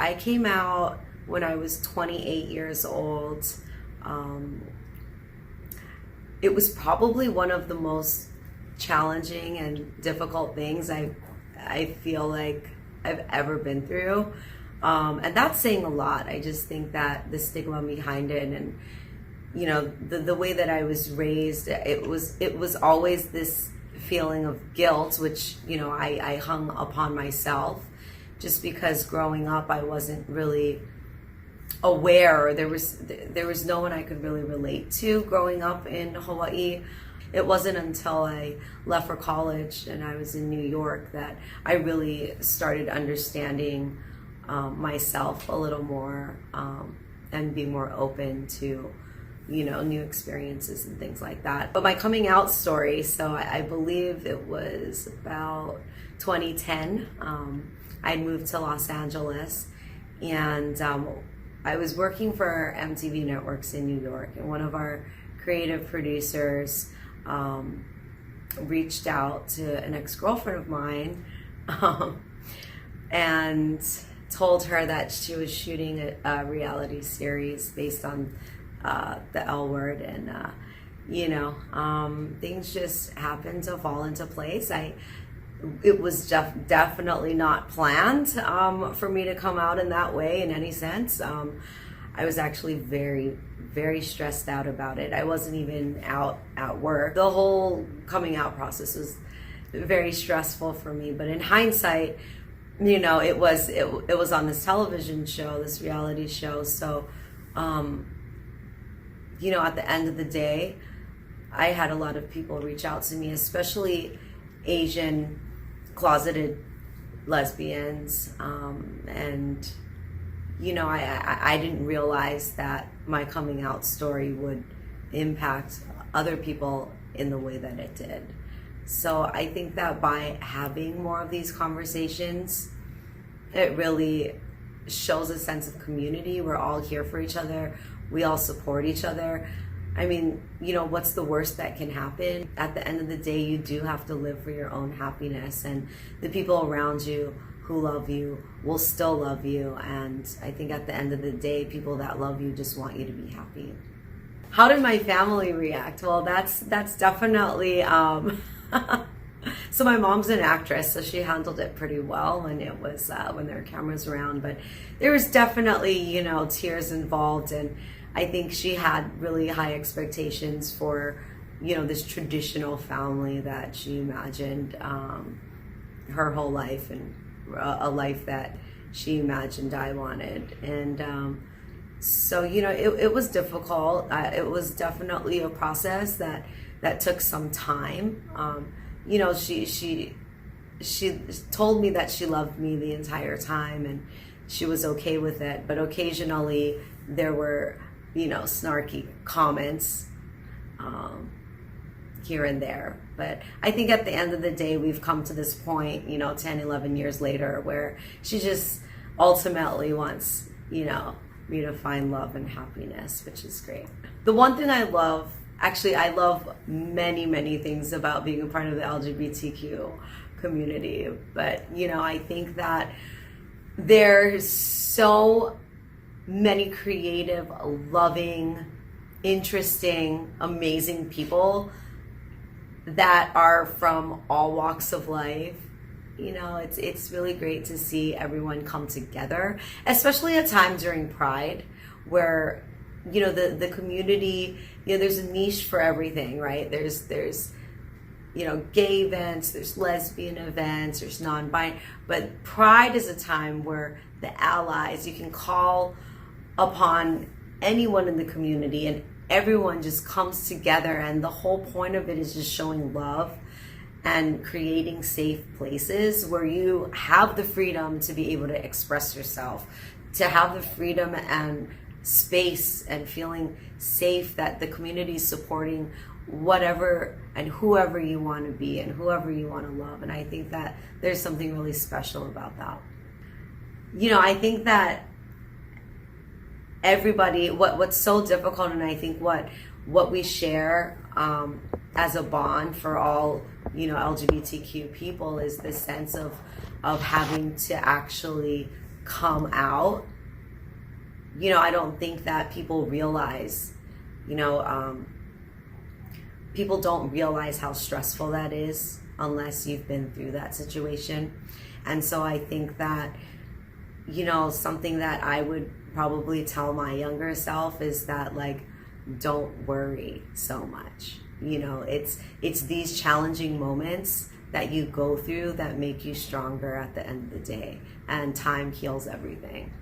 I came out when I was 28 years old. It was probably one of the most challenging and difficult things I feel like I've ever been through. And that's saying a lot. I just think that the stigma behind it, and the way that I was raised, it was always this feeling of guilt, which I hung upon myself, just because growing up I wasn't really aware, or there was no one I could really relate to growing up in Hawaii. It wasn't until I left for college and I was in New York that I really started understanding myself a little more, and being more open to new experiences and things like that. But my coming out story, so I believe it was about 2010. I moved to Los Angeles, and I was working for MTV Networks in New York, and one of our creative producers reached out to an ex-girlfriend of mine and told her that she was shooting a reality series based on the L word, and things just happened to fall into place. It was definitely not planned for me to come out in that way in any sense. I was actually very, very stressed out about it. I wasn't even out at work. The whole coming out process was very stressful for me. But in hindsight, it was on this television show, this reality show. So, at the end of the day, I had a lot of people reach out to me, especially Asian closeted lesbians, and I didn't realize that my coming out story would impact other people in the way that it did. So I think that by having more of these conversations, it really shows a sense of community. We're all here for each other. We all support each other. I mean, what's the worst that can happen? At the end of the day, you do have to live for your own happiness, and the people around you who love you will still love you. And I think at the end of the day, people that love you just want you to be happy. How did my family react? Well, that's definitely, so my mom's an actress, so she handled it pretty well when it was, when there were cameras around, but there was definitely, tears involved, and I think she had really high expectations for, this traditional family that she imagined her whole life, and a life that she imagined I wanted. And so, it was difficult. It was definitely a process that took some time. She told me that she loved me the entire time, and she was okay with it. But occasionally there were, snarky comments here and there. But I think at the end of the day, we've come to this point, 10, 11 years later, where she just ultimately wants, me to find love and happiness, which is great. The one thing I love, actually, I love many, many things about being a part of the LGBTQ community. But, I think that there's so many creative, loving, interesting, amazing people that are from all walks of life. It's really great to see everyone come together, especially at a time during Pride where, the community, there's a niche for everything, right? There's gay events, there's lesbian events, there's non-binary, but Pride is a time where the allies, you can call upon anyone in the community and everyone just comes together, and the whole point of it is just showing love and creating safe places where you have the freedom to be able to express yourself, to have the freedom and space and feeling safe that the community is supporting whatever and whoever you want to be and whoever you want to love. And I think that there's something really special about that. I think that everybody, what's so difficult, and I think what we share as a bond for all LGBTQ people is the sense of having to actually come out, I don't think that people realize, people don't realize how stressful that is unless you've been through that situation. And so I think that, something that I would probably tell my younger self is that, like, don't worry so much. It's these challenging moments that you go through that make you stronger at the end of the day, and time heals everything.